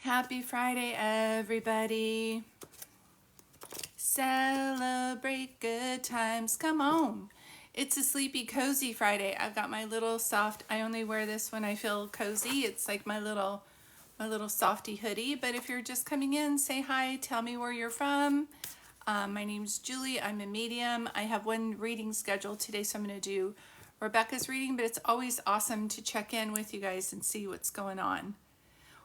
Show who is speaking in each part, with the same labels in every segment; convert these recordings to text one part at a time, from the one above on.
Speaker 1: Happy Friday, everybody. Celebrate good times. Come on. It's a sleepy, cozy Friday. I've got my little soft, I only wear this when I feel cozy. It's like my little softy hoodie. But if you're just coming in, say hi, tell me where you're from. My name's Julie. I'm a medium. I have one reading scheduled today, so I'm going to do Rebecca's reading, but it's always awesome to check in with you guys and see what's going on.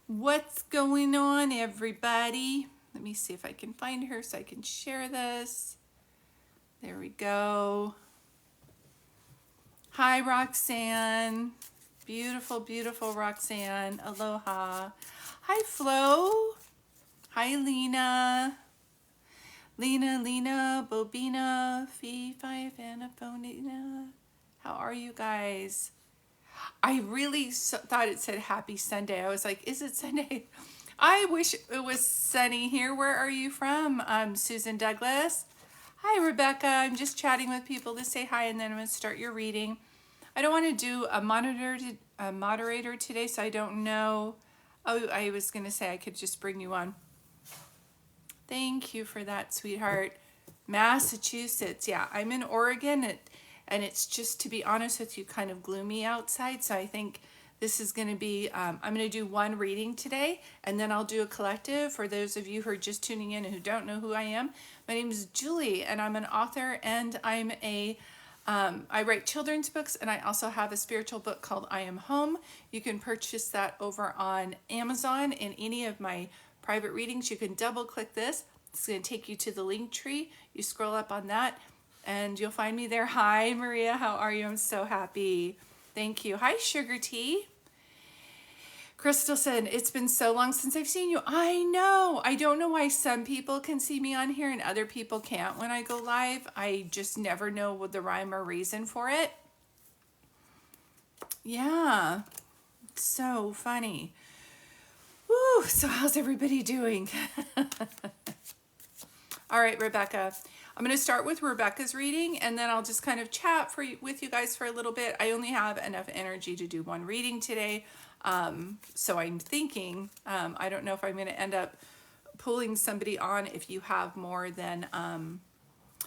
Speaker 1: What's going on, everybody? Let me see if I can find her so I can share this. There we go. Hi, Roxanne. Beautiful, beautiful Roxanne. Aloha. Hi, Flo. Hi, Lena. Lena, Bobina, Fee, Five, Anna, Phonina. How are you guys? I really thought it said happy Sunday. I was like, is it Sunday? I wish it was sunny here. Where are you from? Susan Douglas. Hi, Rebecca. I'm just chatting with people to say hi, and then I'm going to start your reading. I don't want to do a moderator today, so I don't know. Oh, I was going to say I could just bring you on. Thank you for that, sweetheart. Massachusetts. Yeah, I'm in Oregon, and it's just, to be honest with you, kind of gloomy outside. So I think this is going to be, I'm going to do one reading today, and then I'll do a collective for those of you who are just tuning in and who don't know who I am. My name is Julie, and I'm an author, and I write children's books, and I also have a spiritual book called I Am Home. You can purchase that over on Amazon. In any of my private readings, you can double click this. It's going to take you to the link tree. You scroll up on that and you'll find me there. Hi, Maria. How are you? I'm so happy. Thank you. Hi, Sugar Tea. Crystal said, it's been so long since I've seen you. I know. I don't know why some people can see me on here and other people can't when I go live. I just never know what the rhyme or reason for it. Yeah. It's so funny. Woo. So how's everybody doing? All right, Rebecca. I'm going to start with Rebecca's reading, and then I'll just kind of chat with you guys for a little bit. I only have enough energy to do one reading today. So I'm thinking, I don't know if I'm going to end up pulling somebody on if you have more than,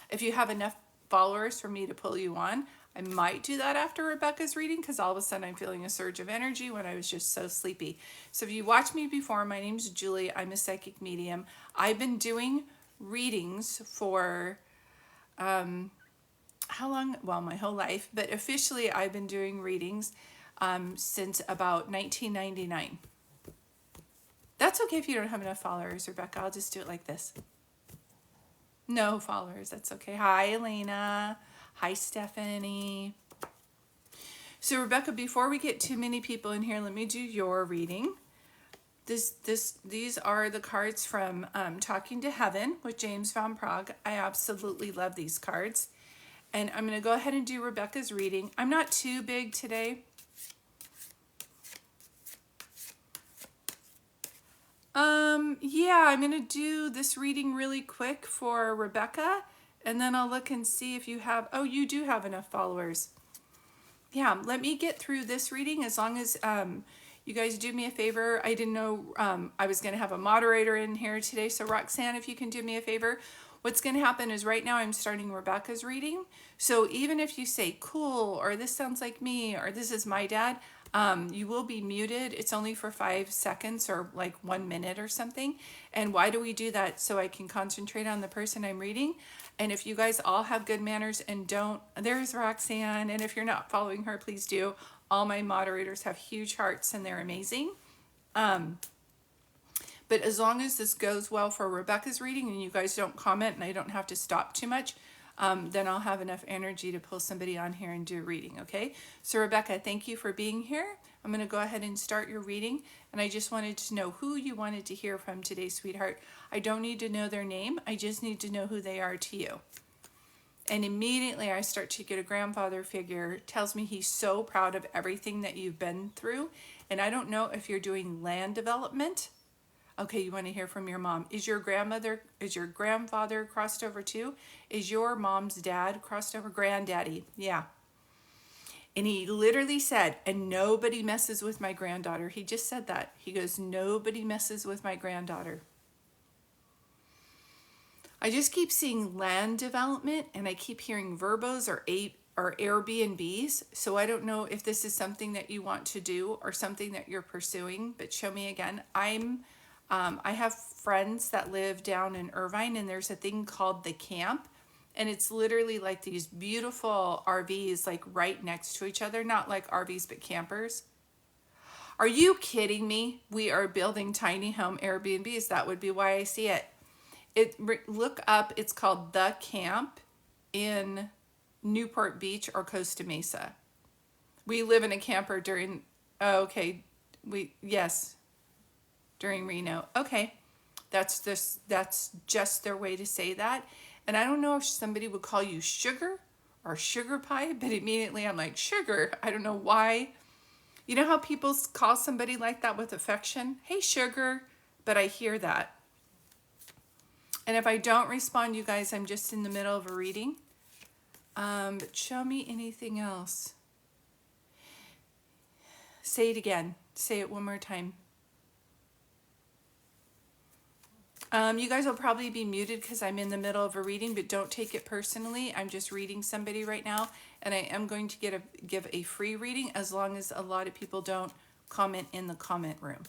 Speaker 1: if you have enough followers for me to pull you on. I might do that after Rebecca's reading because all of a sudden I'm feeling a surge of energy when I was just so sleepy. So if you watched me before, my name's Julie. I'm a psychic medium. I've been doing readings for how long? Well, my whole life, but officially I've been doing readings since about 1999. That's okay if you don't have enough followers, Rebecca. I'll just do it like this. No followers, that's okay. Hi, Elena. Hi, Stephanie. So, Rebecca, before we get too many people in here, let me do your reading. These are the cards from Talking to Heaven with James Van Praagh. I absolutely love these cards. And I'm going to go ahead and do Rebecca's reading. I'm not too big today. Yeah, I'm going to do this reading really quick for Rebecca. And then I'll look and see if you have, oh, you do have enough followers. Yeah, let me get through this reading as long as you guys do me a favor. I didn't know I was going to have a moderator in here today. So Roxanne, if you can do me a favor, what's going to happen is right now I'm starting Rebecca's reading. So even if you say cool, or this sounds like me, or this is my dad, you will be muted. It's only for 5 seconds or like 1 minute or something. And why do we do that? So I can concentrate on the person I'm reading. And if you guys all have good manners and don't, there's Roxanne. And if you're not following her, please do. All my moderators have huge hearts and they're amazing. But as long as this goes well for Rebecca's reading and you guys don't comment and I don't have to stop too much, then I'll have enough energy to pull somebody on here and do a reading, okay? So Rebecca, thank you for being here. I'm going to go ahead and start your reading. And I just wanted to know who you wanted to hear from today, sweetheart. I don't need to know their name. I just need to know who they are to you. And immediately I start to get a grandfather figure. Tells me he's so proud of everything that you've been through. And I don't know if you're doing land development. Okay, you want to hear from your mom. Is your grandfather crossed over too? Is your mom's dad crossed over? Granddaddy, yeah. And he literally said, and nobody messes with my granddaughter. He just said that. He goes, nobody messes with my granddaughter. I just keep seeing land development, and I keep hearing Verbos or Airbnbs. So I don't know if this is something that you want to do or something that you're pursuing, but show me again. I have friends that live down in Irvine, and there's a thing called the camp. And it's literally like these beautiful RVs, like right next to each other. Not like RVs, but campers. Are you kidding me? We are building tiny home Airbnbs. That would be why I see it. Look up, it's called The Camp in Newport Beach or Costa Mesa. We live in a camper during, oh, okay, yes, during Reno. Okay, that's just their way to say that. And I don't know if somebody would call you sugar or sugar pie, but immediately I'm like, sugar. I don't know why. You know how people call somebody like that with affection? Hey, sugar. But I hear that. And if I don't respond, you guys, I'm just in the middle of a reading. But show me anything else. Say it again. Say it one more time. You guys will probably be muted because I'm in the middle of a reading, but don't take it personally. I'm just reading somebody right now, and I am going to give a free reading as long as a lot of people don't comment in the comment room.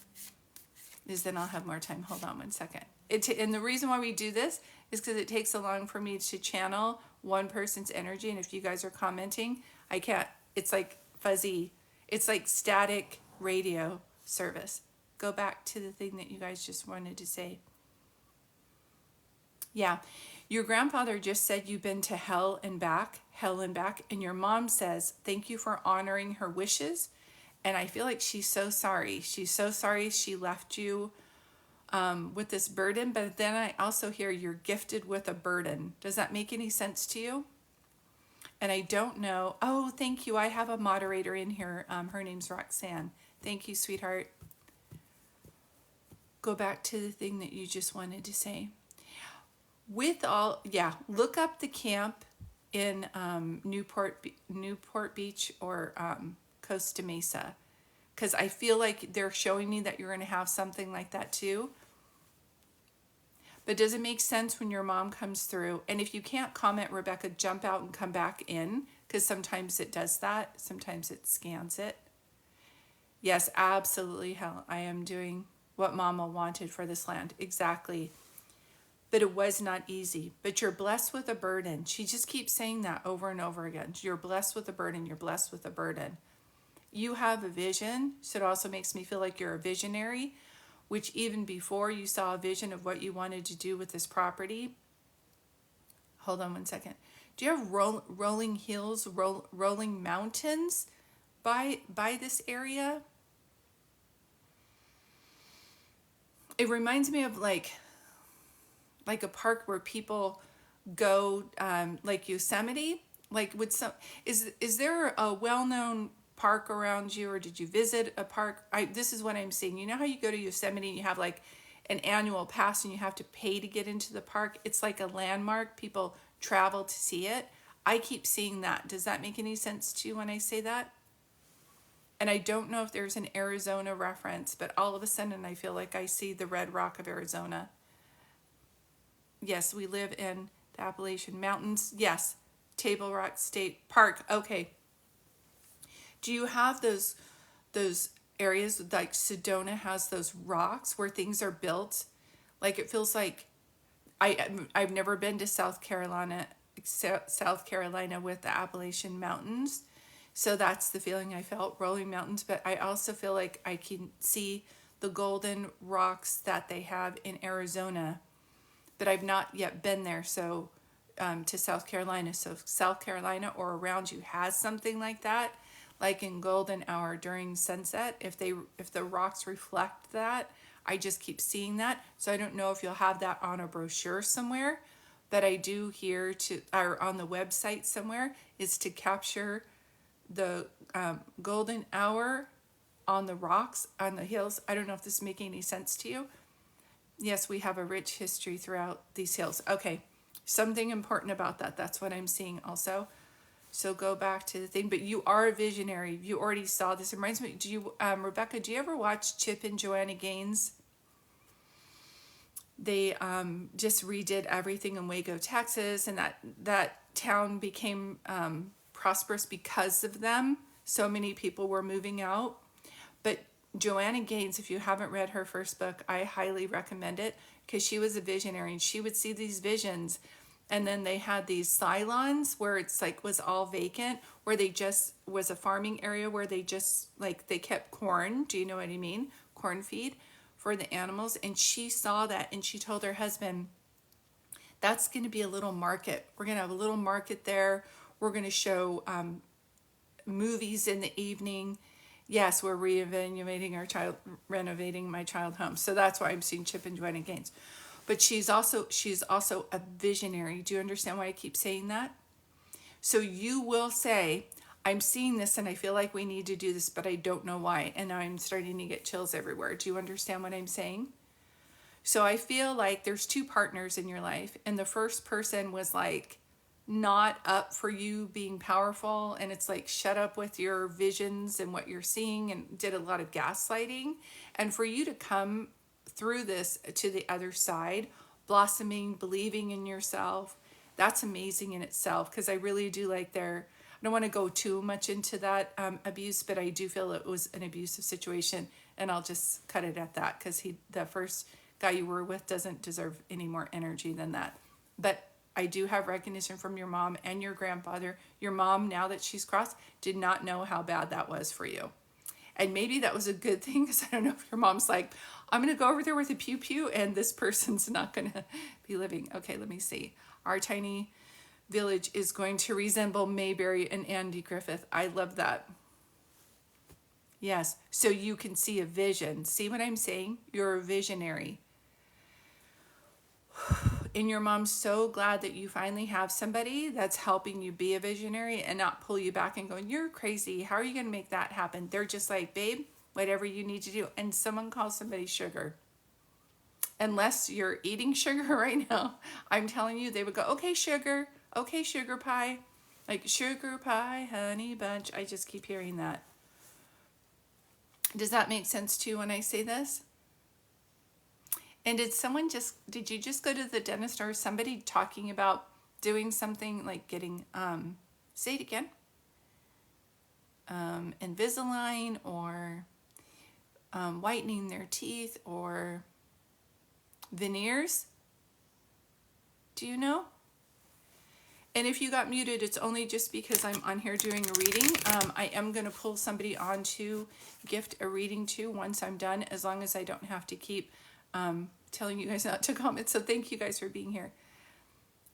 Speaker 1: Is then I'll have more time. Hold on one second. And the reason why we do this is because it takes so long for me to channel one person's energy, and if you guys are commenting, I can't. It's like fuzzy. It's like static radio service. Go back to the thing that you guys just wanted to say. Yeah, your grandfather just said you've been to hell and back, and your mom says thank you for honoring her wishes, and I feel like she's so sorry. She's so sorry she left you with this burden, but then I also hear you're gifted with a burden. Does that make any sense to you? And I don't know. Oh, thank you. I have a moderator in here. Her name's Roxanne. Thank you, sweetheart. Go back to the thing that you just wanted to say. Look up the camp in Newport Beach or Costa Mesa, because I feel like they're showing me that you're going to have something like that too. But does it make sense when your mom comes through? And if you can't comment, Rebecca, jump out and come back in, because sometimes it does that. Sometimes it scans it. Yes, absolutely, hell. I am doing what Mama wanted for this land. Exactly. But it was not easy. But you're blessed with a burden. She just keeps saying that over and over again. You're blessed with a burden. You're blessed with a burden. You have a vision. So it also makes me feel like you're a visionary, which even before you saw a vision of what you wanted to do with this property. Hold on one second. Do you have rolling hills, rolling mountains by this area? It reminds me of like a park where people go, like Yosemite. Like is there a well-known park around you, or did you visit a park? This is what I'm seeing. You know how you go to Yosemite and you have like an annual pass and you have to pay to get into the park? It's like a landmark. People travel to see it. I keep seeing that. Does that make any sense to you when I say that? And I don't know if there's an Arizona reference, but all of a sudden I feel like I see the red rock of Arizona. Yes, we live in the Appalachian Mountains. Yes, Table Rock State Park. Okay. Do you have those areas like Sedona has those rocks where things are built? Like it feels like I've never been to South Carolina with the Appalachian Mountains. So that's the feeling I felt, rolling mountains. But I also feel like I can see the golden rocks that they have in Arizona. But I've not yet been there, so to South Carolina. So South Carolina or around you has something like that, like in golden hour during sunset. If the rocks reflect that, I just keep seeing that. So I don't know if you'll have that on a brochure somewhere, but I do here or on the website somewhere is to capture the golden hour on the rocks, on the hills. I don't know if this is making any sense to you. Yes, we have a rich history throughout these hills. Okay, something important about that. That's what I'm seeing also. So go back to the thing, but you are a visionary. You already saw this. It reminds me, do you, Rebecca, do you ever watch Chip and Joanna Gaines? They just redid everything in Waco, Texas, and that town became prosperous because of them. So many people were moving out. But Joanna Gaines, if you haven't read her first book, I highly recommend it because she was a visionary and she would see these visions. And then they had these Cylons where it's like was all vacant, where they just was a farming area where they just like they kept corn. Do you know what I mean? Corn feed for the animals. And she saw that and she told her husband, that's going to be a little market. We're going to have a little market there. We're going to show movies in the evening. Yes, we're renovating my child home. So that's why I'm seeing Chip and Joanna Gaines. But she's also a visionary. Do you understand why I keep saying that? So you will say, I'm seeing this and I feel like we need to do this, but I don't know why. And I'm starting to get chills everywhere. Do you understand what I'm saying? So I feel like there's two partners in your life. And the first person was like not up for you being powerful. And it's like, shut up with your visions and what you're seeing, and did a lot of gaslighting. And for you to come through this to the other side, blossoming, believing in yourself, that's amazing in itself. Because I really do like I don't want to go too much into that abuse, but I do feel it was an abusive situation, and I'll just cut it at that because the first guy you were with doesn't deserve any more energy than that. But I do have recognition from your mom and your grandfather. Your mom, now that she's crossed, did not know how bad that was for you. And maybe that was a good thing, because I don't know if your mom's like, I'm going to go over there with a pew pew and this person's not going to be living. Okay, let me see. Our tiny village is going to resemble Mayberry and Andy Griffith. I love that. Yes, so you can see a vision. See what I'm saying? You're a visionary. And your mom's so glad that you finally have somebody that's helping you be a visionary and not pull you back and going, you're crazy. How are you going to make that happen? They're just like, babe, whatever you need to do. And someone calls somebody sugar. Unless you're eating sugar right now, I'm telling you, they would go, okay, sugar pie. Like sugar pie, honey bunch. I just keep hearing that. Does that make sense to you when I say this? And did you just go to the dentist, or somebody talking about doing something like getting, say it again, Invisalign, or whitening their teeth, or veneers? Do you know? And if you got muted, it's only just because I'm on here doing a reading. I am going to pull somebody on to gift a reading to once I'm done, as long as I don't have to keep telling you guys not to comment. So thank you guys for being here.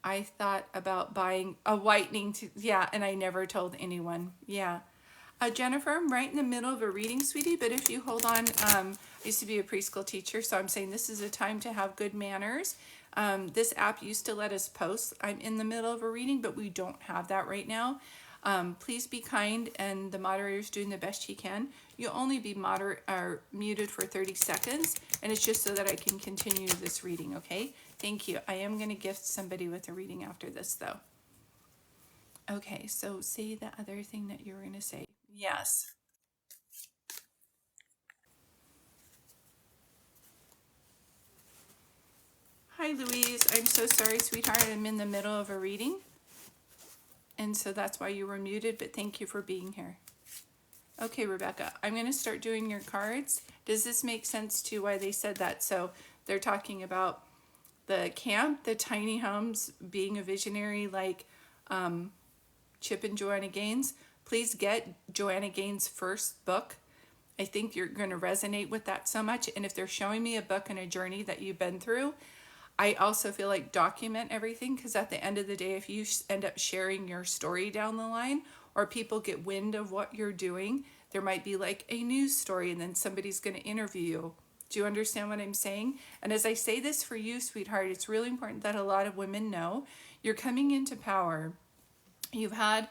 Speaker 1: I thought about buying a whitening yeah, and I never told anyone. Yeah. Jennifer, I'm right in the middle of a reading, sweetie, but if you hold on, I used to be a preschool teacher, so I'm saying this is a time to have good manners. This app used to let us post, I'm in the middle of a reading, but we don't have that right now. Please be kind, and the moderator's doing the best she can. You'll only be muted for 30 seconds, and it's just so that I can continue this reading, okay? Thank you. I am going to gift somebody with a reading after this, though. Okay, so say the other thing that you were going to say. Yes. Hi, Louise. I'm so sorry, sweetheart. I'm in the middle of a reading. And so that's why you were muted, but thank you for being here. Okay, Rebecca, I'm going to start doing your cards. Does this make sense to why they said that? So they're talking about the camp, the tiny homes, being a visionary like Chip and Joanna Gaines. Please get Joanna Gaines' first book. I think you're going to resonate with that so much. And if they're showing me a book and a journey that you've been through, I also feel like document everything, because at the end of the day, if you end up sharing your story down the line, or people get wind of what you're doing, there might be like a news story and then somebody's going to interview you. Do you understand what I'm saying? And as I say this for you, sweetheart, it's really important that a lot of women know you're coming into power. You've had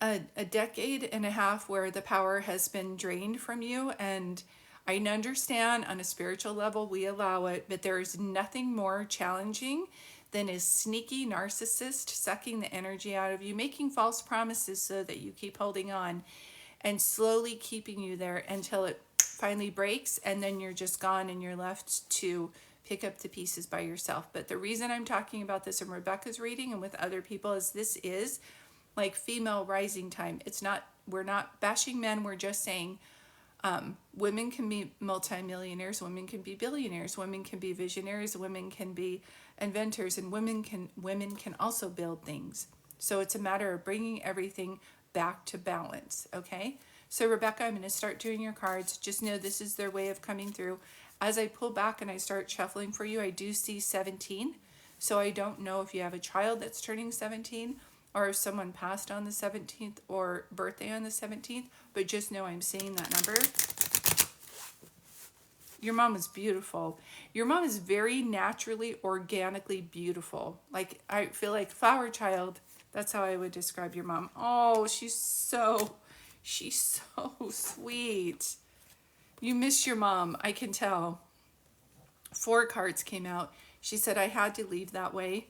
Speaker 1: a decade and a half where the power has been drained from you, and I understand on a spiritual level we allow it, but there is nothing more challenging than a sneaky narcissist sucking the energy out of you, making false promises so that you keep holding on and slowly keeping you there until it finally breaks, and then you're just gone and you're left to pick up the pieces by yourself. But the reason I'm talking about this in Rebecca's reading and with other people is this is like female rising time. It's not, we're not bashing men, we're just saying women can be multimillionaires, women can be billionaires, women can be visionaries, women can be inventors, and women can also build things. So it's a matter of bringing everything back to balance, okay? So Rebecca, I'm going to start doing your cards. Just know this is their way of coming through. As I pull back and I start shuffling for you, I do see 17. So I don't know if you have a child that's turning 17 or if someone passed on the 17th or birthday on the 17th, but just know I'm seeing that number. Your mom is beautiful. Your mom is very naturally, organically beautiful. Like, I feel like flower child. That's how I would describe your mom. Oh, she's so sweet. You miss your mom, I can tell. 4 cards came out. She said, I had to leave that way.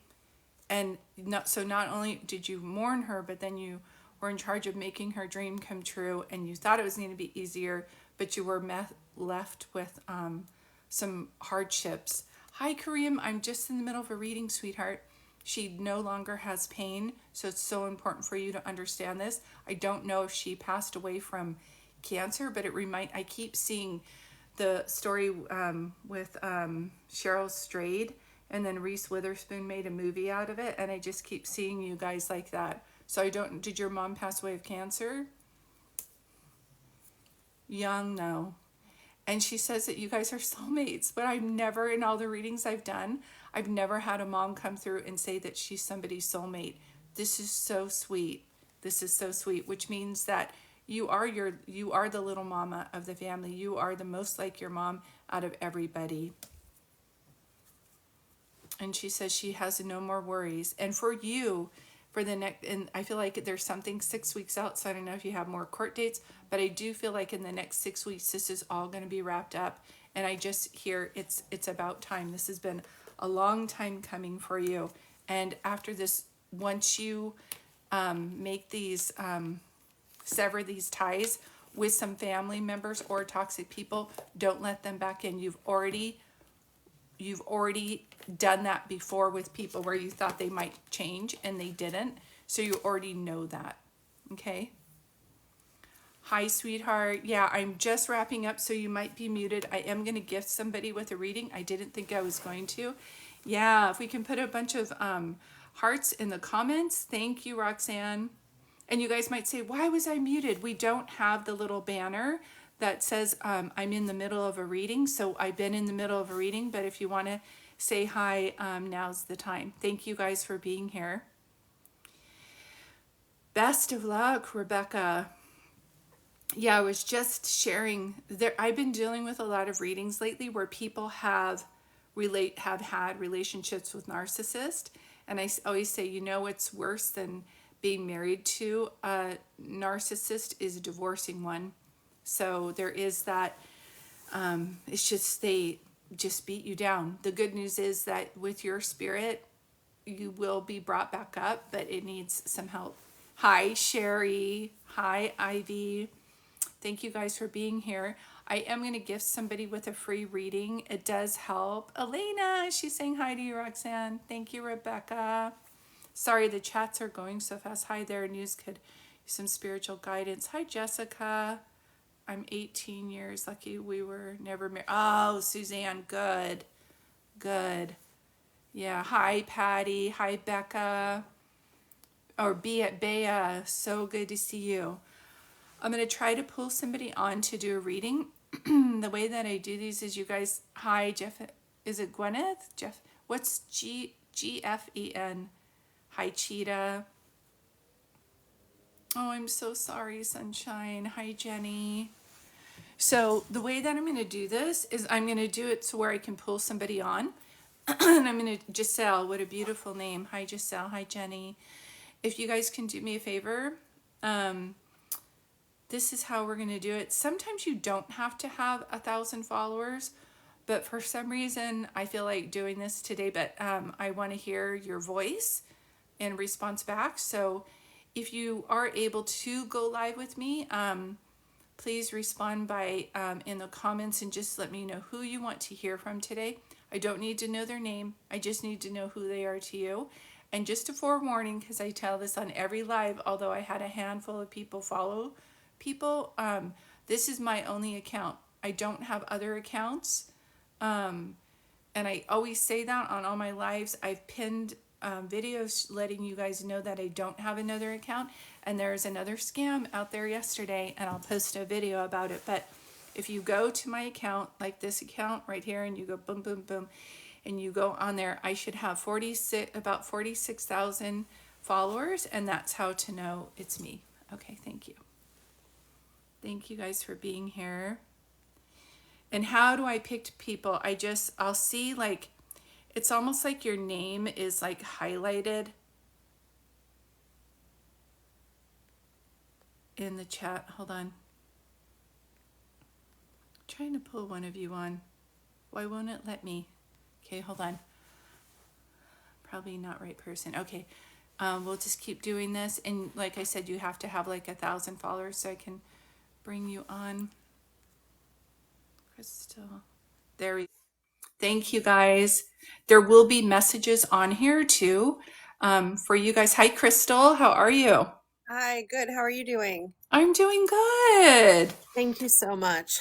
Speaker 1: And not only did you mourn her, but then you were in charge of making her dream come true, and you thought it was going to be easier, but you were left with some hardships. Hi, Kareem. I'm just in the middle of a reading, sweetheart. She no longer has pain, so it's so important for you to understand this. I don't know if she passed away from cancer, but I keep seeing the story with Cheryl Strayed, and then Reese Witherspoon made a movie out of it, and I just keep seeing you guys like that. So did your mom pass away of cancer? Young, no. And she says that you guys are soulmates, but I've never, in all the readings I've done, I've never had a mom come through and say that she's somebody's soulmate. This is so sweet. This is so sweet, which means that you are the little mama of the family. You are the most like your mom out of everybody. And she says she has no more worries. And for you, for the next, and I feel like there's something 6 weeks out, so I don't know if you have more court dates, but I do feel like in the next 6 weeks, this is all going to be wrapped up. And I just hear it's about time. This has been a long time coming for you. And after this, once you make these, sever these ties with some family members or toxic people, don't let them back in. You've already done that before with people where you thought they might change and they didn't. So you already know that. Okay. Hi, sweetheart. Yeah, I'm just wrapping up, so you might be muted. I am going to gift somebody with a reading. I didn't think I was going to. Yeah, if we can put a bunch of hearts in the comments. Thank you, Roxanne. And you guys might say, why was I muted? We don't have the little banner that says I'm in the middle of a reading. So I've been in the middle of a reading, but if you want to say hi, now's the time. Thank you guys for being here. Best of luck, Rebecca. Yeah, I was just sharing there. I've been dealing with a lot of readings lately where people have had relationships with narcissists. And I always say, you know, what's worse than being married to a narcissist is divorcing one. So there is that, it's just, they just beat you down. The good news is that with your spirit, you will be brought back up, but it needs some help. Hi, Sherry. Hi, Ivy. Thank you guys for being here. I am going to gift somebody with a free reading. It does help. Elena, she's saying hi to you, Roxanne. Thank you, Rebecca. Sorry, the chats are going so fast. Hi there, News Kid. Some spiritual guidance. Hi, Jessica. I'm 18 years. Lucky we were never married. Oh, Suzanne, good. Good. Yeah, hi, Patty. Hi, Becca. Or Bea. So good to see you. I'm going to try to pull somebody on to do a reading. The way that I do these is you guys, hi, Jeff. Is it Gwyneth? Jeff. What's GFEN? Hi, Cheetah. Oh, I'm so sorry, Sunshine. Hi, Jenny. So the way that I'm going to do this is I'm going to do it to where I can pull somebody on. And I'm going to, Giselle, what a beautiful name. Hi, Giselle. Hi, Jenny. If you guys can do me a favor, this is how we're going to do it. Sometimes you don't have to have 1,000 followers, but for some reason, I feel like doing this today, but I want to hear your voice in response back. So if you are able to go live with me, please respond by in the comments and just let me know who you want to hear from today. I don't need to know their name. I just need to know who they are to you. And just a forewarning, because I tell this on every live, although I had a handful of people follow people, this is my only account. I don't have other accounts. And I always say that on all my lives. I've pinned videos letting you guys know that I don't have another account. And there's another scam out there yesterday, and I'll post a video about it. But if you go to my account, like this account right here, and you go boom, boom, boom, and you go on there, I should have about 46,000 followers, and that's how to know it's me. Okay, thank you. Thank you guys for being here. And how do I pick people? I'll see, like, it's almost like your name is like highlighted in the chat. Hold on. I'm trying to pull one of you on. Why won't it let me? Okay, hold on. Probably not right person. Okay, we'll just keep doing this. And like I said, you have to have like 1,000 followers so I can bring you on. Crystal. There we go. Thank you guys. There will be messages on here too for you guys. Hi, Crystal. How are you?
Speaker 2: Hi, good. How are you doing?
Speaker 1: I'm doing good.
Speaker 2: Thank you so much.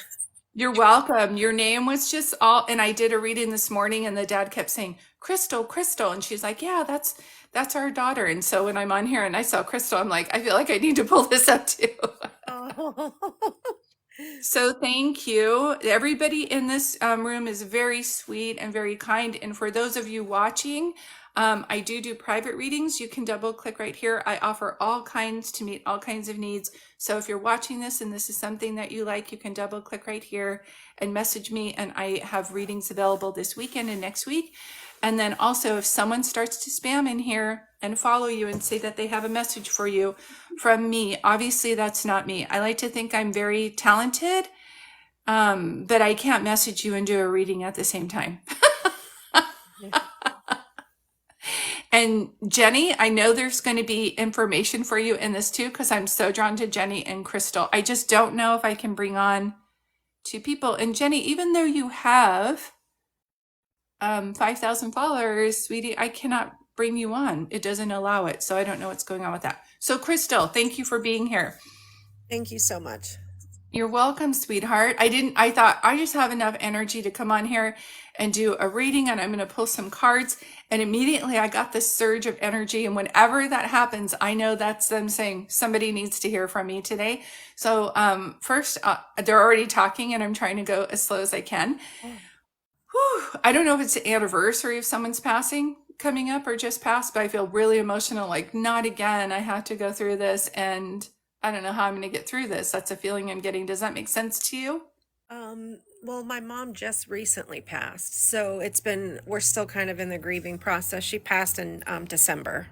Speaker 1: You're welcome. Your name was just all, and I did a reading this morning, and the dad kept saying, Crystal, Crystal. And she's like, yeah, that's our daughter. And so when I'm on here and I saw Crystal, I'm like, I feel like I need to pull this up too.
Speaker 2: Oh,
Speaker 1: So thank you. Everybody in this room is very sweet and very kind. And for those of you watching, I do private readings. You can double click right here. I offer all kinds to meet all kinds of needs. So if you're watching this and this is something that you like, you can double click right here and message me. And I have readings available this weekend and next week. And then also if someone starts to spam in here and follow you and say that they have a message for you from me, obviously that's not me. I like to think I'm very talented, but I can't message you and do a reading at the same time. And Jenny, I know there's going to be information for you in this too, because I'm so drawn to Jenny and Crystal. I just don't know if I can bring on two people. And Jenny, even though you have 5,000 followers, sweetie, I cannot bring you on. It doesn't allow it. So I don't know what's going on with that. So Crystal, thank you for being here.
Speaker 2: thank you so much.
Speaker 1: You're welcome, sweetheart. I thought I just have enough energy to come on here and do a reading, and I'm going to pull some cards. And immediately I got this surge of energy. And whenever that happens, I know that's them saying somebody needs to hear from me today. So first, they're already talking, and I'm trying to go as slow as I can. Whew. I don't know if it's the anniversary of someone's passing coming up or just passed, but I feel really emotional. Like, not again. I have to go through this, and I don't know how I'm going to get through this. That's a feeling I'm getting. Does that make sense to you?
Speaker 2: Well, my mom just recently passed, so we're still kind of in the grieving process. She passed in December.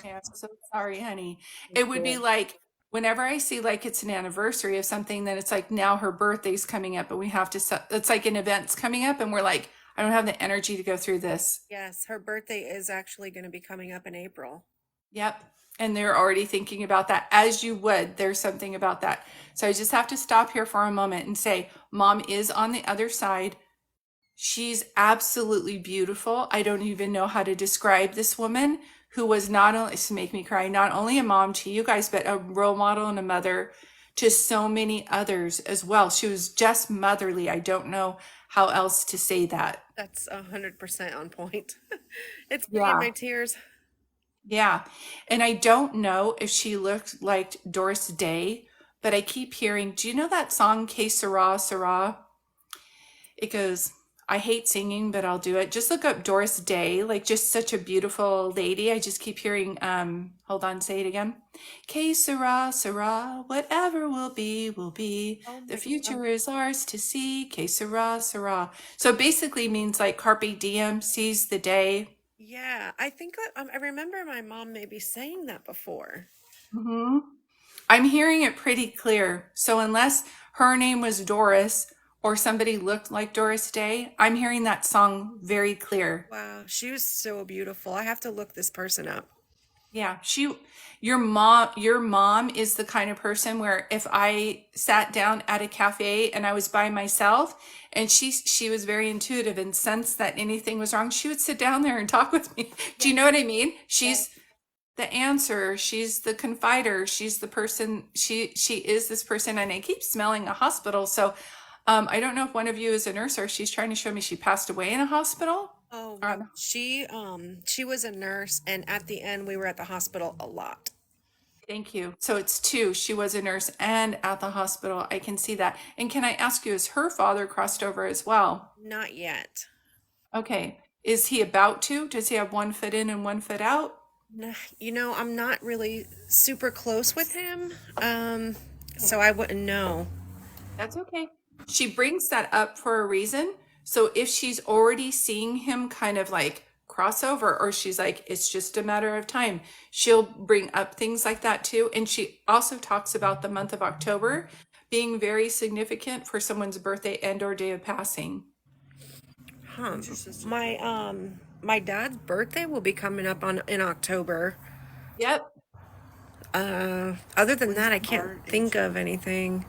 Speaker 1: Yeah, I'm so sorry, honey.
Speaker 2: Thank
Speaker 1: It would be
Speaker 2: you.
Speaker 1: like whenever I see like it's an anniversary of something, then it's like now her birthday's coming up and we have to, it's like an event's coming up and we're like, I don't have the energy to go through this.
Speaker 2: Yes, her birthday is actually going to be coming up in April.
Speaker 1: Yep. And they're already thinking about that as you would. There's something about that. So I just have to stop here for a moment and say, Mom is on the other side. She's absolutely beautiful. I don't even know how to describe this woman who was not only, to make me cry, not only a mom to you guys, but a role model and a mother to so many others as well. She was just motherly. I don't know how else to say that.
Speaker 2: That's 100% on point. It's bringing
Speaker 1: Yeah.
Speaker 2: my tears.
Speaker 1: Yeah. And I don't know if she looked like Doris Day, but I keep hearing, do you know that song, Que Sera, Sera? It goes, I hate singing, but I'll do it. Just look up Doris Day, like just such a beautiful lady. I just keep hearing, hold on, say it again. Que sera, sera, whatever will be, will be.
Speaker 2: Oh
Speaker 1: The
Speaker 2: my God.
Speaker 1: future is ours to see. Que sera, sera. So it basically means like carpe diem, seize the day.
Speaker 2: Yeah, I think I remember my mom maybe saying that before.
Speaker 1: hmm I'm hearing it pretty clear. So unless her name was Doris or somebody looked like Doris Day, I'm hearing that song very clear.
Speaker 2: Wow, she was so beautiful. I have to look this person up.
Speaker 1: Yeah, your mom is the kind of person where if I sat down at a cafe and I was by myself and she was very intuitive and sensed that anything was wrong, she would sit down there and talk with me. Do you know what I mean?
Speaker 2: Yeah.
Speaker 1: She's the answer, she's the confider, she's the person, she is this person, and I keep smelling a hospital. So I don't know if one of you is a nurse or she's trying to show me she passed away in a hospital.
Speaker 2: Oh, well,
Speaker 1: Um,
Speaker 2: she was a nurse, and at the end we were at the hospital a lot.
Speaker 1: Thank you. So it's two. She was a nurse and at the hospital. I can see that. And can I ask you, is her father crossed over as well?
Speaker 2: Not yet.
Speaker 1: Okay. Is he about to? Does he have one foot in and one foot out?
Speaker 2: I'm not really super close with him, so I wouldn't know.
Speaker 1: That's okay. She brings that up for a reason. So if she's already seeing him kind of like cross over, or she's like, it's just a matter of time, she'll bring up things like that too. And she also talks about the month of October being very significant for someone's birthday and or day of passing.
Speaker 2: Huh. My dad's birthday will be coming up on in October.
Speaker 1: Yep.
Speaker 2: Other than that, I can't think of anything.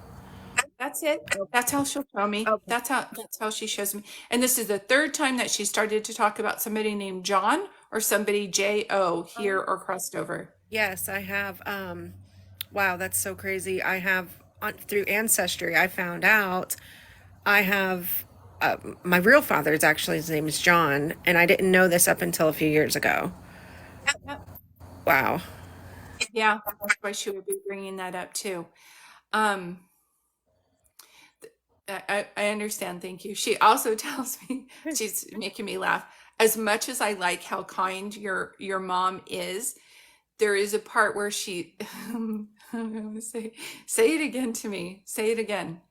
Speaker 1: That's it. That's how she'll show me.
Speaker 2: Okay.
Speaker 1: That's how she shows me. And this is the third time that she started to talk about somebody named John or somebody J-O here or crossed over.
Speaker 2: Yes, I have. Wow, that's so crazy. I have through Ancestry, I found out I have my real father's actually his name is John, and I didn't know this up until a few years ago.
Speaker 1: Yep, yep.
Speaker 2: Wow.
Speaker 1: Yeah, that's why she would be bringing that up too. Um, I understand. Thank you. She also tells me, she's making me laugh. As much as I like how kind your mom is, there is a part where she I'm gonna say it again to me. Say it again.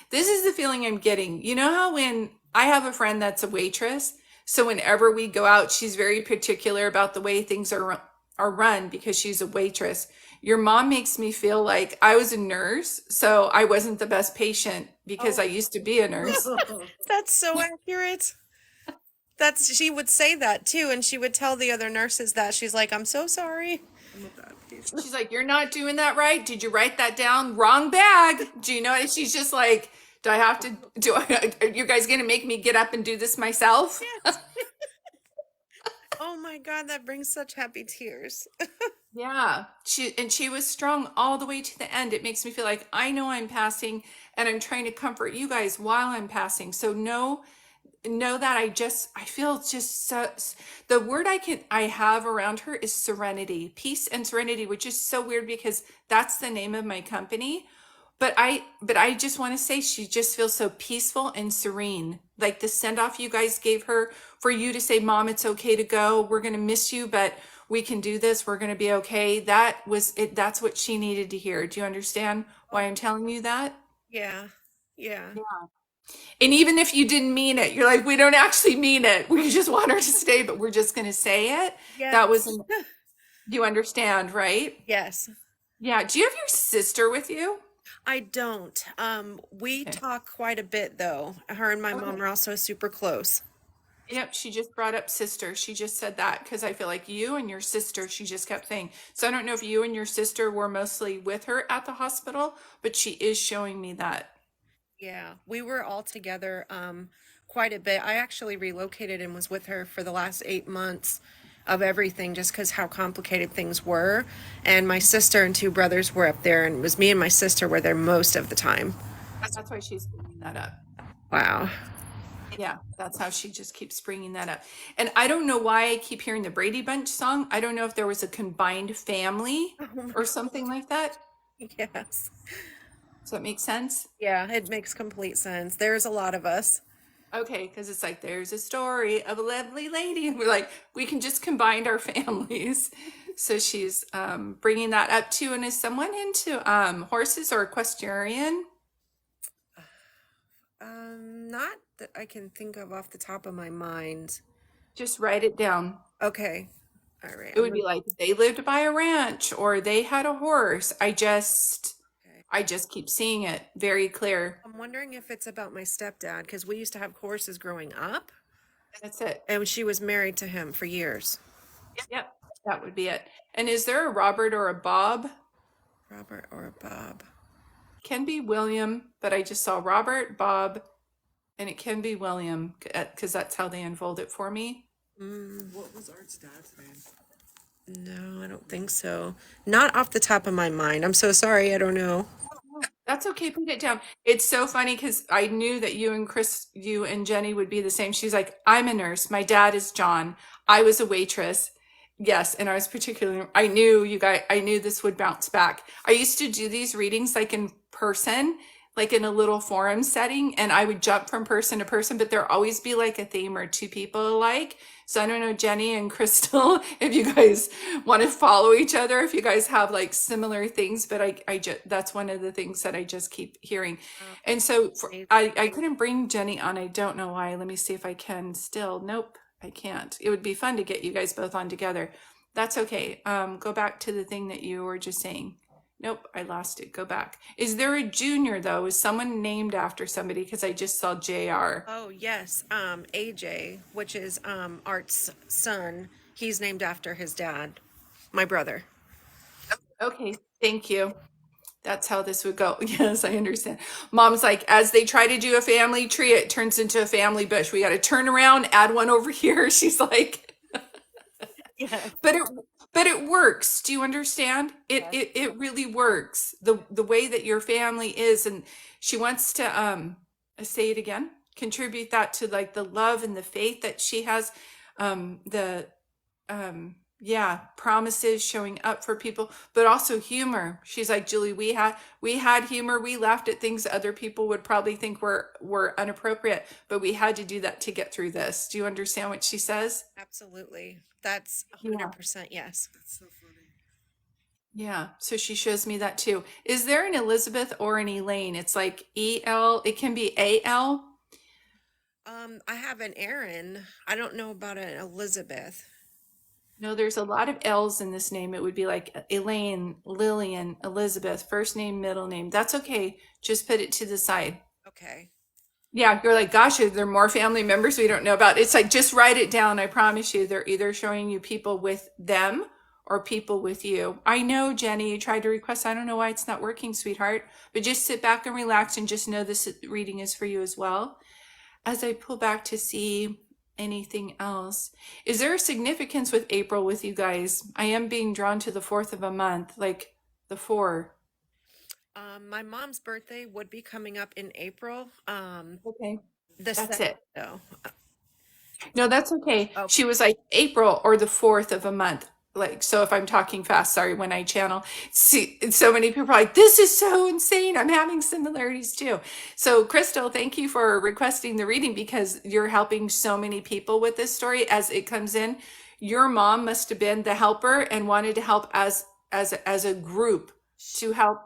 Speaker 1: This is the feeling I'm getting. You know how when I have a friend that's a waitress, so whenever we go out, she's very particular about the way things are run because she's a waitress. Your mom makes me feel like I was a nurse, so I wasn't the best patient because I
Speaker 2: Oh,
Speaker 1: used to be a nurse.
Speaker 2: that's so accurate. That's she would say that too, and she would tell the other nurses that she's like, "I'm so sorry."
Speaker 1: She's like, "You're not doing that right. Did you write that down? Wrong bag." Do you know? And she's just like, "Do I have to do are you guys gonna make me get up and do this myself?"
Speaker 2: Yes. Oh my God, that brings such happy tears.
Speaker 1: Yeah. She was strong all the way to the end. It makes me feel like I know I'm passing and I'm trying to comfort you guys while I'm passing. So know that I feel just so, the word I have around her is serenity, peace and serenity, which is so weird because that's the name of my company. But I just want to say she just feels so peaceful and serene. Like the send off you guys gave her for you to say, "Mom, it's okay to go. We're going to miss you, but we can do this. We're going to be okay." That was it. That's what she needed to hear. Do you understand why I'm telling you that?
Speaker 2: Yeah. Yeah.
Speaker 1: And even if you didn't mean it, you're like, "We don't actually mean it. We just want her to stay, but we're just going to say it." That was,
Speaker 2: Yes.
Speaker 1: do you understand, right?
Speaker 2: Yes.
Speaker 1: Yeah. Do you have your sister with you?
Speaker 2: I don't. We
Speaker 1: Okay.
Speaker 2: talk quite a bit though. Her and my mom
Speaker 1: Okay.
Speaker 2: are also super close.
Speaker 1: Yep, she just brought up sister. She just said that because I feel like you and your sister, she just kept saying. So I don't know if you and your sister were mostly with her at the hospital, but she is showing me that.
Speaker 2: Yeah, we were all together quite a bit. I actually relocated and was with her for the last 8 months of everything just because how complicated things were. And my sister and two brothers were up there, and it was me and my sister were there most of the time.
Speaker 1: That's why she's bringing that up.
Speaker 2: Wow.
Speaker 1: Yeah, that's how she just keeps bringing that up. And I don't know why I keep hearing the Brady Bunch song. I don't know if there was a combined family
Speaker 2: Oh my,
Speaker 1: or something like that.
Speaker 2: yes.
Speaker 1: Does that make sense?
Speaker 2: Yeah, it makes complete sense. There's a lot of us.
Speaker 1: Okay, because it's like there's a story of a lovely lady, and we're like, we can just combine our families. So she's bringing that up too. And is someone into horses or equestrian?
Speaker 2: Not that I can think of off the top of my mind.
Speaker 1: Just write it down.
Speaker 2: Okay. All right.
Speaker 1: It would be like they lived by a ranch or they had a horse. I just keep seeing it very clear.
Speaker 2: I'm wondering if it's about my stepdad because we used to have horses growing up,
Speaker 1: That's it.
Speaker 2: and she was married to him for years.
Speaker 1: Yep, that would be it. And is there a Robert or a Bob?
Speaker 2: Robert or Bob?
Speaker 1: Can be William, but I just saw Robert, Bob, and it can be William because that's how they unfold it for me.
Speaker 3: What was Art's dad's name?
Speaker 2: No, I don't think so. Not off the top of my mind. I'm so sorry. I don't know.
Speaker 1: That's okay. Put it down. It's so funny because I knew that you and Jenny would be the same. She's like, I'm a nurse. My dad is John. I was a waitress. Yes. And I was particularly, I knew you guys, I knew this would bounce back. I used to do these readings like in person, like in a little forum setting, and I would jump from person to person, but there always be like a theme or two people alike. So I don't know, Jenny and Crystal, if you guys want to follow each other, if you guys have like similar things, but I just, that's one of the things that I just keep hearing. And so I couldn't bring Jenny on. I don't know why. Let me see if I can still. Nope, I can't. It would be fun to get you guys both on together. That's okay. Go back to the thing that you were just saying. Nope, I lost it. Go back. Is there a junior though? Is someone named after somebody? Because I just saw JR.
Speaker 2: Oh, yes. AJ, which is Art's son, he's named after his dad, my brother.
Speaker 1: Okay, thank you. That's how this would go. Yes, I understand. Mom's like, as they try to do a family tree, it turns into a family bush. We got to turn around, add one over here. She's like,
Speaker 2: Yeah.
Speaker 1: but it works. Do you understand? It
Speaker 2: Yes.
Speaker 1: it really works. The way that your family is, and she wants to say it again, contribute that to like the love and the faith that she has, the yeah, promises, showing up for people, but also humor. She's like, Julie, we had humor. We laughed at things that other people would probably think were inappropriate, but we had to do that to get through this. Do you understand what she says?
Speaker 2: Absolutely. That's
Speaker 1: Yeah.
Speaker 2: 100% yes.
Speaker 3: That's so funny.
Speaker 1: Yeah, so she shows me that too. Is there an Elizabeth or an Elaine? It's like EL, it can be AL.
Speaker 2: I have an Aaron. I don't know about an Elizabeth.
Speaker 1: No, there's a lot of L's in this name. It would be like Elaine, Lillian, Elizabeth, first name, middle name. That's okay. Just put it to the side.
Speaker 2: Okay.
Speaker 1: Yeah, you're like, gosh, are there more family members we don't know about? It's like, just write it down. I promise you, they're either showing you people with them or people with you. I know, Jenny, you tried to request. I don't know why it's not working, sweetheart, but just sit back and relax and just know this reading is for you as well. As I pull back to see anything else, is there a significance with April with you guys? I am being drawn to the fourth of a month, like the four.
Speaker 2: My mom's birthday would be coming up in April.
Speaker 1: Okay,
Speaker 2: The
Speaker 1: that's
Speaker 2: second,
Speaker 1: it.
Speaker 2: though.
Speaker 1: No, that's okay.
Speaker 2: Oh,
Speaker 1: She was like April or the fourth of a month. Like, so if I'm talking fast, sorry, when I channel, see, so many people are like, this is so insane. I'm having similarities too. So, Crystal, thank you for requesting the reading because you're helping so many people with this story as it comes in. Your mom must have been the helper and wanted to help as a group to help.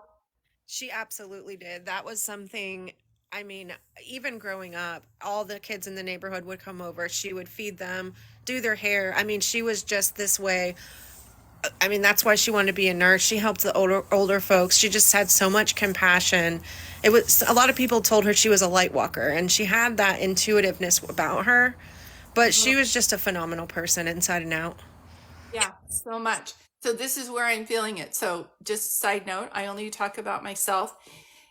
Speaker 2: she absolutely did. That was something, I mean, even growing up, all the kids in the neighborhood would come over. She would feed them, do their hair. I mean, she was just this way. I mean, that's why she wanted to be a nurse. She helped the older folks. She just had so much compassion. It was a lot of people told her she was a light walker, and she had that intuitiveness about her. But she was just a phenomenal person inside and out.
Speaker 1: Yeah, so much. So this is where I'm feeling it. So just side note, I only talk about myself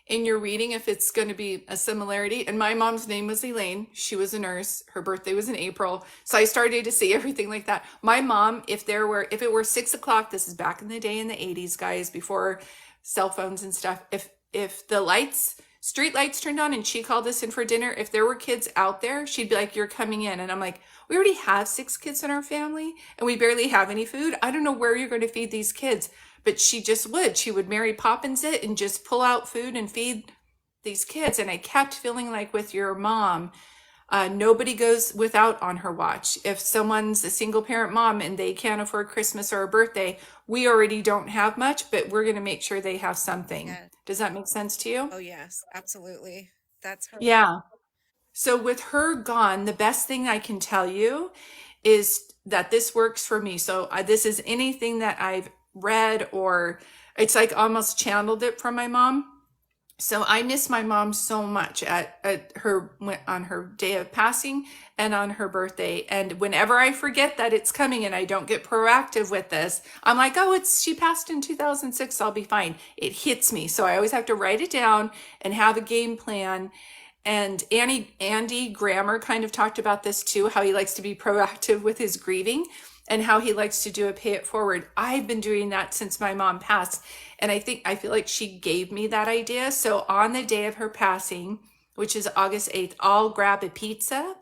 Speaker 1: in your reading if it's going to be a similarity. And my mom's name was Elaine. She was a nurse. Her birthday was in April. So I started to see everything like that. My mom, if it were 6 o'clock, this is back in the day in the 80s, guys, before cell phones and stuff. If the street lights turned on and she called us in for dinner, if there were kids out there, she'd be like, you're coming in. And I'm like, we already have 6 kids in our family and we barely have any food. I don't know where you're going to feed these kids. But she just would. She would Mary Poppins it and just pull out food and feed these kids. And I kept feeling like with your mom, nobody goes without on her watch. If someone's a single parent mom and they can't afford Christmas or a birthday, we already don't have much, but we're going to make sure they have something.
Speaker 2: Yeah.
Speaker 1: Does that make sense to you?
Speaker 2: Oh, yes, absolutely. That's her.
Speaker 1: Yeah. So with her gone, the best thing I can tell you is that this works for me. So this is anything that I've read, or it's like almost channeled it from my mom. So I miss my mom so much at her on her day of passing and on her birthday. And whenever I forget that it's coming and I don't get proactive with this, I'm like, oh, she passed in 2006. I'll be fine. It hits me. So I always have to write it down and have a game plan. And Andy Grammer kind of talked about this too, how he likes to be proactive with his grieving and how he likes to do a pay it forward. I've been doing that since my mom passed. And I feel like she gave me that idea. So on the day of her passing, which is August 8th, I'll grab a pizza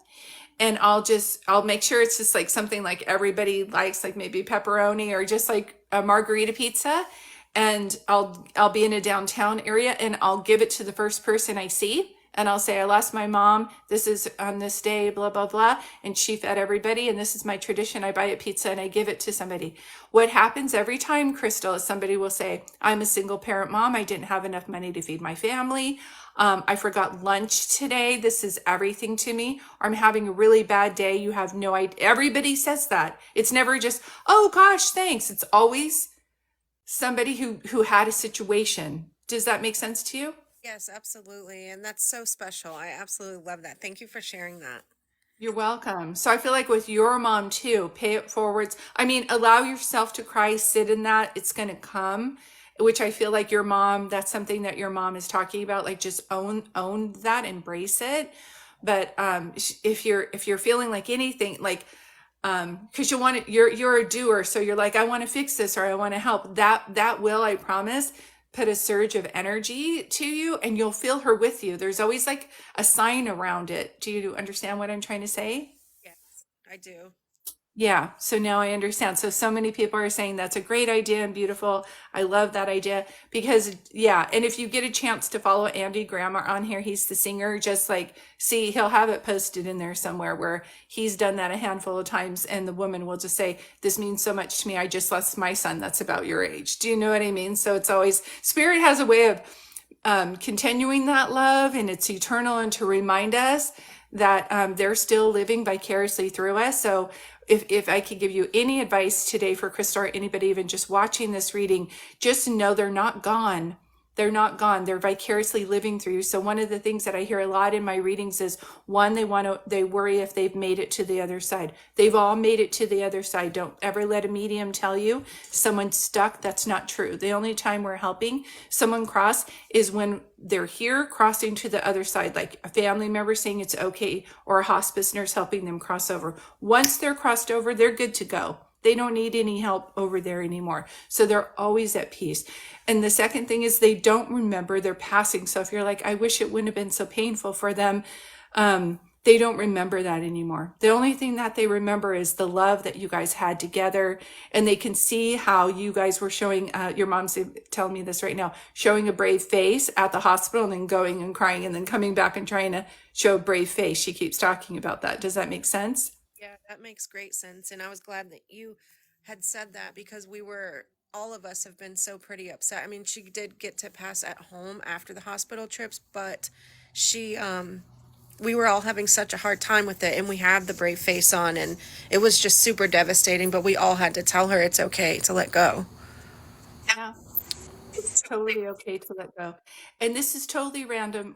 Speaker 1: and I'll make sure it's just like something like everybody likes, like maybe pepperoni or just like a margarita pizza. And I'll be in a downtown area and I'll give it to the first person I see. And I'll say, I lost my mom. This is on this day, blah, blah, blah. And she fed everybody. And this is my tradition. I buy a pizza and I give it to somebody. What happens every time, Crystal, is somebody will say, I'm a single parent mom. I didn't have enough money to feed my family. I forgot lunch today. This is everything to me. Or I'm having a really bad day. You have no idea. Everybody says that. It's never just, oh gosh, thanks. It's always somebody who had a situation. Does that make sense to you?
Speaker 2: Yes, absolutely. And that's so special. I absolutely love that. Thank you for sharing that.
Speaker 1: You're welcome. So I feel like with your mom too, pay it forwards. I mean, allow yourself to cry, sit in that. It's going to come, which I feel like your mom, that's something that your mom is talking about. Like just own that, embrace it. But if you're feeling like anything, like because you're a doer, so you're like, I want to fix this or I want to help. That will, I promise, put a surge of energy to you and you'll feel her with you. There's always like a sign around it. Do you understand what I'm trying to say?
Speaker 2: Yes, I do.
Speaker 1: Yeah, so now I understand. So many people are saying that's a great idea and beautiful. I love that idea because, yeah. And if you get a chance to follow Andy Grammer on here, he's the singer. Just like, see, he'll have it posted in there somewhere where he's done that a handful of times. And the woman will just say, this means so much to me. I just lost my son. That's about your age. Do you know what I mean? So it's always, Spirit has a way of continuing that love and it's eternal and to remind us that they're still living vicariously through us. So if I could give you any advice today for Krista or anybody even just watching this reading, just know they're not gone. They're not gone. They're vicariously living through you. So one of the things that I hear a lot in my readings is one, they worry if they've made it to the other side. They've all made it to the other side. Don't ever let a medium tell you someone's stuck. That's not true. The only time we're helping someone cross is when they're here crossing to the other side, like a family member saying it's okay, or a hospice nurse helping them cross over. Once they're crossed over, they're good to go. They don't need any help over there anymore. So they're always at peace. And the second thing is they don't remember their passing. So if you're like, I wish it wouldn't have been so painful for them, they don't remember that anymore. The only thing that they remember is the love that you guys had together. And they can see how you guys were showing, your mom's telling me this right now, showing a brave face at the hospital and then going and crying and then coming back and trying to show a brave face. She keeps talking about that. Does that make sense?
Speaker 2: Yeah, that makes great sense. And I was glad that you had said that because all of us have been so pretty upset. I mean, she did get to pass at home after the hospital trips, but we were all having such a hard time with it and we had the brave face on and it was just super devastating, but we all had to tell her it's okay to let go.
Speaker 1: Yeah. It's totally okay to let go. And this is totally random.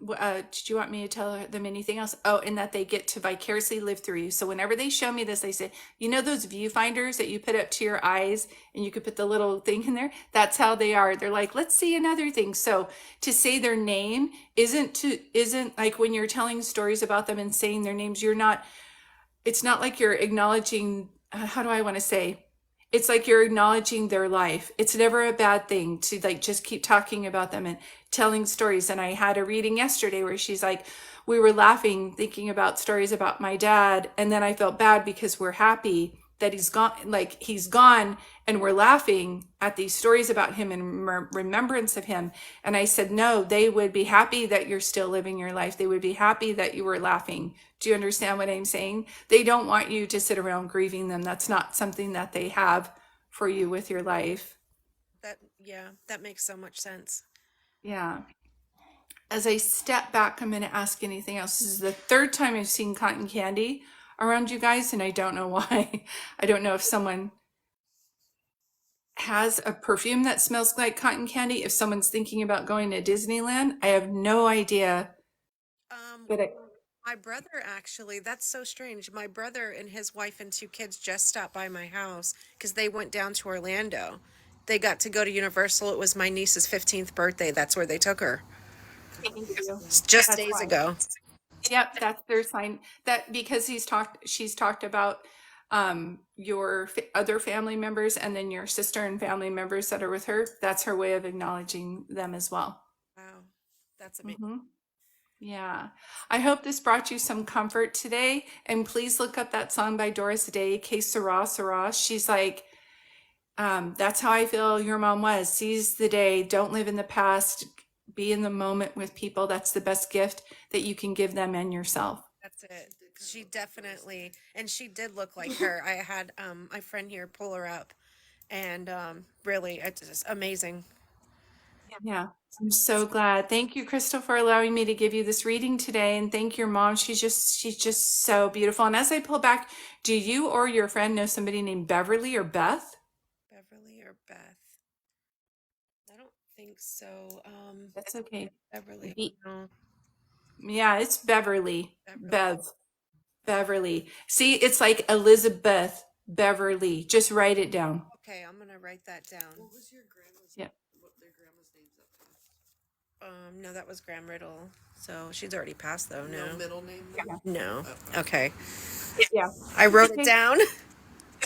Speaker 1: Did you want me to tell them anything else? Oh, and that they get to vicariously live through you. So whenever they show me this, they say, you know, those viewfinders that you put up to your eyes and you could put the little thing in there? That's how they are. They're like, let's see another thing. So to say their name isn't like when you're telling stories about them and saying their names, it's not like you're acknowledging, how do I want to say? It's like you're acknowledging their life. It's never a bad thing to like just keep talking about them and telling stories. And I had a reading yesterday where she's like, we were laughing, thinking about stories about my dad. And then I felt bad because we're happy that he's gone and we're laughing at these stories about him and remembrance of him. And I said, no, they would be happy that you're still living your life. They would be happy that you were laughing. Do you understand what I'm saying? They don't want you to sit around grieving them. That's not something that they have for you with your life.
Speaker 2: That makes so much sense.
Speaker 1: Yeah. As I step back, I'm going to ask anything else. This is the third time I've seen cotton candy around you guys, and I don't know why. I don't know if someone has a perfume that smells like cotton candy if someone's thinking about going to Disneyland. I have no idea,
Speaker 2: Um,
Speaker 1: but
Speaker 2: my brother actually, that's so strange. My brother and his wife and 2 kids just stopped by my house because they went down to Orlando. They got to go to Universal. It was my niece's 15th birthday. That's where they took her.
Speaker 1: thank you.
Speaker 2: Just
Speaker 1: That's
Speaker 2: days
Speaker 1: why.
Speaker 2: ago.
Speaker 1: Yep, that's their sign. That because she's talked about your other family members and then your sister and family members that are with her. That's her way of acknowledging them as well.
Speaker 2: Wow. That's amazing.
Speaker 1: Hmm. Yeah. I hope this brought you some comfort today. And please look up that song by Doris Day, Que Sera, Sera. She's like, that's how I feel your mom was. Seize the day. Don't live in the past. Be in the moment with people. That's the best gift that you can give them and yourself.
Speaker 2: That's it. She definitely, and she did look like her. I had my friend here pull her up, and really, it's just amazing.
Speaker 1: Yeah, I'm so glad. Thank you, Crystal, for allowing me to give you this reading today. And thank your mom. She's just so beautiful. And as I pull back, do you or your friend know somebody named Beverly or Beth?
Speaker 2: Beverly or Beth? I don't think so.
Speaker 1: That's okay.
Speaker 2: Beverly.
Speaker 1: Be-
Speaker 2: No,
Speaker 1: yeah, it's Beverly.
Speaker 2: Beverly.
Speaker 1: Beverly. See, it's like Elizabeth Beverly. Just write it down.
Speaker 2: Okay, I'm gonna write that down.
Speaker 3: What was your grandma's?
Speaker 1: Yeah.
Speaker 3: What their grandma's names up past?
Speaker 2: No, that was Graham Riddle. So she's already passed though.
Speaker 3: No
Speaker 2: No.
Speaker 3: middle name. Then?
Speaker 2: No.
Speaker 3: Oh.
Speaker 2: Okay.
Speaker 1: Yeah.
Speaker 2: I wrote
Speaker 1: Okay.
Speaker 2: it down.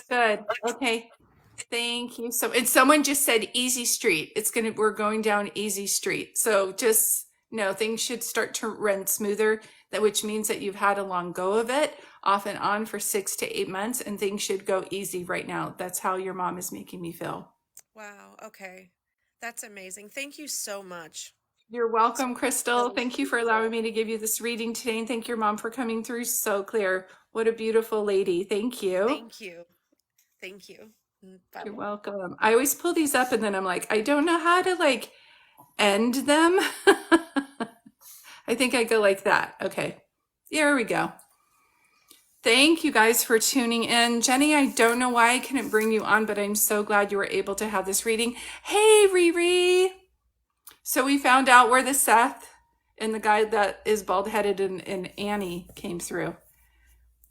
Speaker 1: Good. Okay. Thank you. So, and someone just said easy street. We're going down easy street. So just know things should start to run smoother, which means that you've had a long go of it off and on for 6 to 8 months, and things should go easy right now. That's how your mom is making me feel.
Speaker 2: Wow. Okay. That's amazing. Thank you so much.
Speaker 1: You're welcome, Crystal. Thank you for allowing me to give you this reading today, and thank your mom for coming through so clear. What a beautiful lady. Thank you.
Speaker 2: Thank you. Thank you. Bye.
Speaker 1: You're welcome. I always pull these up and then I'm like, I don't know how to like end them. I think I go like that. Okay. Here we go. Thank you guys for tuning in. Jenny, I don't know why I couldn't bring you on, but I'm so glad you were able to have this reading. Hey, Riri. So we found out where the Seth and the guy that is bald-headed and Annie came through.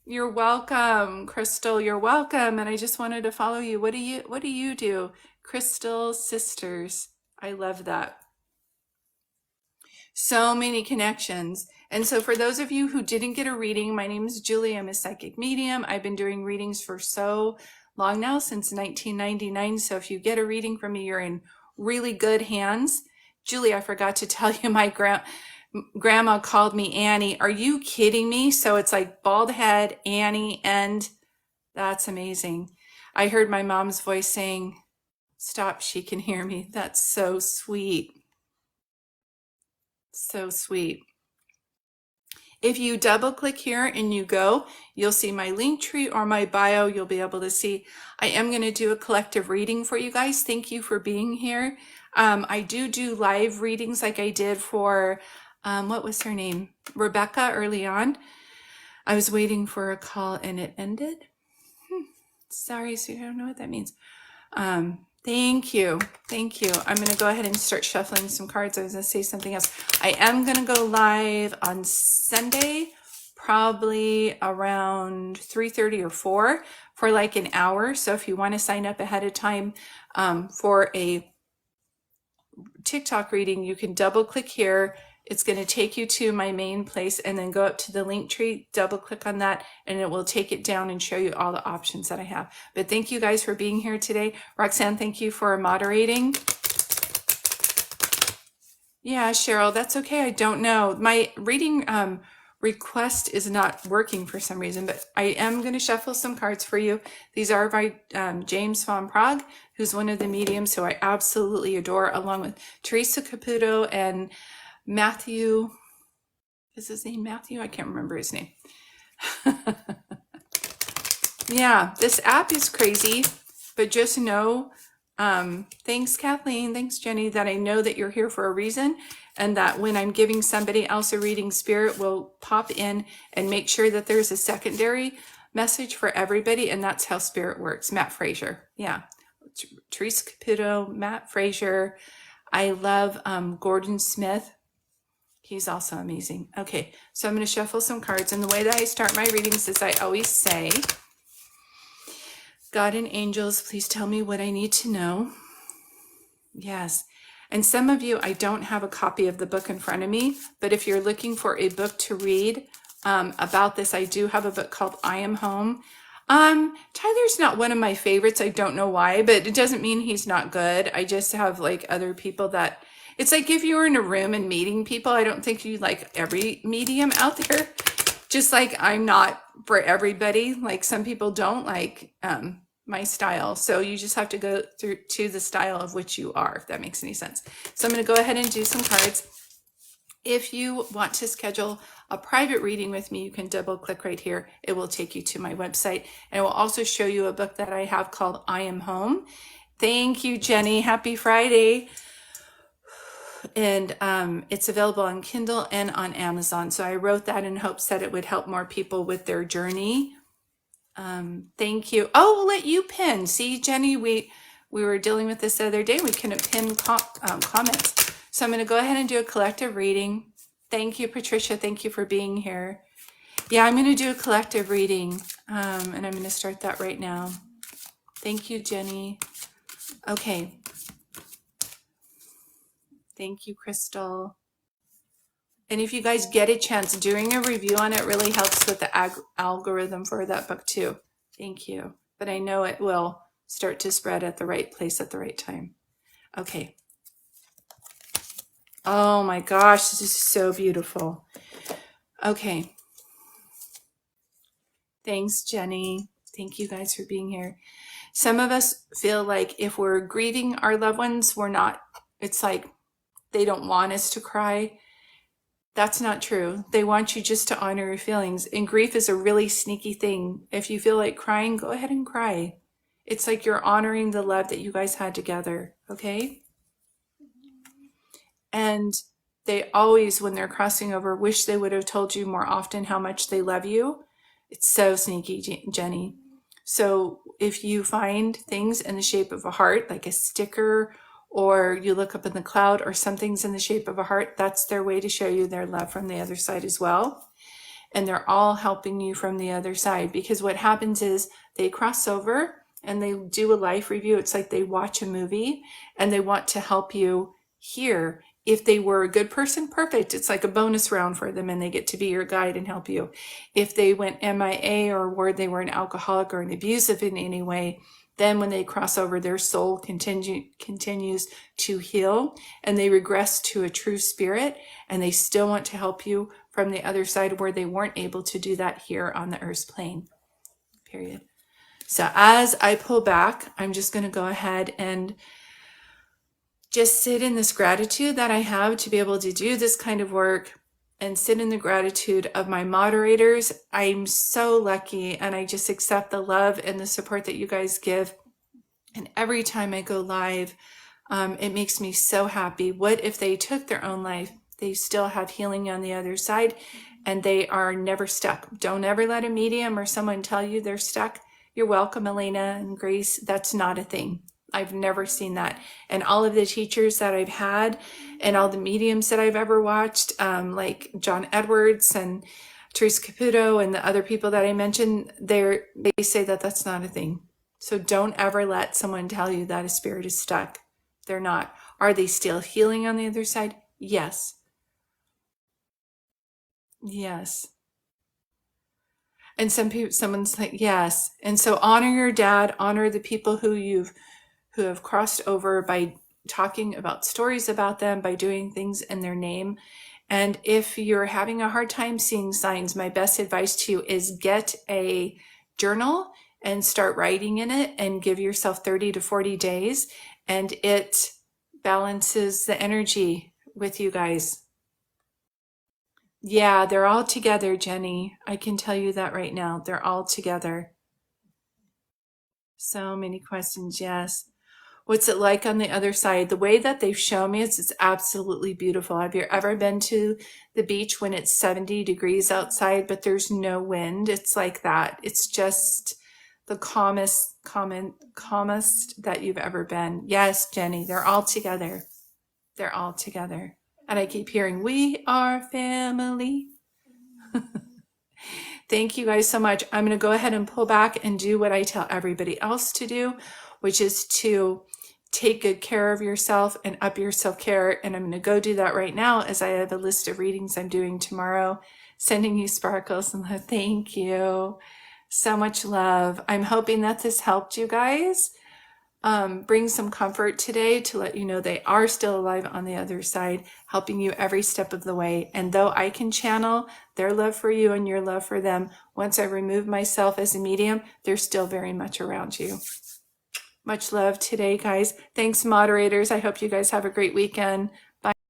Speaker 1: You're welcome, Crystal. You're welcome. And I just wanted to follow you. What do you do? Crystal Sisters. I love that. So many connections. And so for those of you who didn't get a reading, my name is Julie. I'm a psychic medium. I've been doing readings for so long now, since 1999. So if you get a reading from me, you're in really good hands. Julie, I forgot to tell you, my grandma called me Annie. Are you kidding me? So it's like bald head, Annie, and that's amazing. I heard my mom's voice saying, stop, she can hear me. That's so sweet. So sweet. If you double click here and you go, you'll see my link tree or my bio. You'll be able to see. I am going to do a collective reading for you guys. Thank you for being here. I do live readings like I did for, what was her name? Rebecca early on. I was waiting for a call and it ended. Sorry, so I don't know what that means. Thank you. Thank you. I'm going to go ahead and start shuffling some cards. I was going to say something else. I am going to go live on Sunday, probably around 3:30 or 4 for like an hour. So if you want to sign up ahead of time for a TikTok reading, you can double click here. It's going to take you to my main place and then go up to the link tree, double click on that, and it will take it down and show you all the options that I have. But thank you guys for being here today. Roxanne, thank you for moderating. Yeah, Cheryl, that's okay. I don't know. My reading request is not working for some reason, but I am going to shuffle some cards for you. These are by James Van Prague, who's one of the mediums who I absolutely adore, along with Teresa Caputo and Matthew. Is his name Matthew? I can't remember his name. Yeah, this app is crazy, but just know, thanks Kathleen, thanks Jenny, that I know that you're here for a reason, and that when I'm giving somebody else a reading, Spirit will pop in and make sure that there's a secondary message for everybody, and that's how Spirit works. Matt Frazier. Yeah. Teresa Caputo, Matt Frazier. I love Gordon Smith. He's also amazing. Okay, so I'm going to shuffle some cards. And the way that I start my readings is I always say, God and angels, please tell me what I need to know. Yes. And some of you, I don't have a copy of the book in front of me, but if you're looking for a book to read about this, I do have a book called I Am Home. Tyler's not one of my favorites. I don't know why, but it doesn't mean he's not good. I just have like other people that, it's like if you were in a room and meeting people, I don't think you like every medium out there. Just like I'm not for everybody. Like some people don't like my style. So you just have to go through to the style of which you are, if that makes any sense. So I'm going to go ahead and do some cards. If you want to schedule a private reading with me, you can double click right here. It will take you to my website. And it will also show you a book that I have called I Am Home. Thank you, Jenny. Happy Friday. And it's available on Kindle and on Amazon. So I wrote that in hopes that it would help more people with their journey. Thank you. Oh, we'll let you pin. See, Jenny, we were dealing with this the other day. We couldn't pin comments. So I'm going to go ahead and do a collective reading. Thank you, Patricia. Thank you for being here. Yeah, I'm going to do a collective reading, and I'm going to start that right now. Thank you, Jenny. Okay. Thank you, Crystal. And if you guys get a chance, doing a review on it really helps with the algorithm for that book too. Thank you. But I know it will start to spread at the right place at the right time. Okay. Oh my gosh, this is so beautiful. Okay. Thanks, Jenny. Thank you guys for being here. Some of us feel like if we're grieving our loved ones, we're not, it's like they don't want us to cry. That's not true. They want you just to honor your feelings. And grief is a really sneaky thing. If you feel like crying, go ahead and cry. It's like you're honoring the love that you guys had together, okay? And they always, when they're crossing over, wish they would have told you more often how much they love you. It's so sneaky, Jenny. So if you find things in the shape of a heart, like a sticker, or you look up in the cloud, or something's in the shape of a heart, that's their way to show you their love from the other side as well. And they're all helping you from the other side, because what happens is they cross over and they do a life review. It's like they watch a movie and they want to help you here. If they were a good person, perfect. It's like a bonus round for them and they get to be your guide and help you. If they went MIA or they were an alcoholic or an abusive in any way, then when they cross over, their soul continues to heal and they regress to a true spirit, and they still want to help you from the other side where they weren't able to do that here on the earth's plane, period. So as I pull back, I'm just going to go ahead and just sit in this gratitude that I have to be able to do this kind of work, and sit in the gratitude of my moderators. I'm so lucky, and I just accept the love and the support that you guys give. And every time I go live, it makes me so happy. What if they took their own life? They still have healing on the other side, and they are never stuck. Don't ever let a medium or someone tell you they're stuck. You're welcome, Elena and Grace. That's not a thing. I've never seen that. And all of the teachers that I've had and all the mediums that I've ever watched, like John Edwards and Teresa Caputo and the other people that I mentioned, they say that that's not a thing. So don't ever let someone tell you that a spirit is stuck. They're not. Are they still healing on the other side? Yes. Yes. And someone's like, yes. And so honor your dad, honor the people who have crossed over by talking about stories about them, by doing things in their name. And if you're having a hard time seeing signs, my best advice to you is get a journal and start writing in it, and give yourself 30 to 40 days, and it balances the energy with you guys. Yeah, they're all together, Jenny. I can tell you that right now. They're all together. So many questions, yes. What's it like on the other side? The way that they've shown me is it's absolutely beautiful. Have you ever been to the beach when it's 70 degrees outside, but there's no wind? It's like that. It's just the calmest that you've ever been. Yes, Jenny, they're all together. They're all together. And I keep hearing, we are family. Thank you guys so much. I'm going to go ahead and pull back and do what I tell everybody else to do, which is to take good care of yourself and up your self-care. And I'm going to go do that right now as I have a list of readings I'm doing tomorrow. Sending you sparkles and love. Thank you. So much love. I'm hoping that this helped you guys. Bring some comfort today to let you know they are still alive on the other side, helping you every step of the way. And though I can channel their love for you and your love for them, once I remove myself as a medium, they're still very much around you. Much love today, guys. Thanks, moderators. I hope you guys have a great weekend.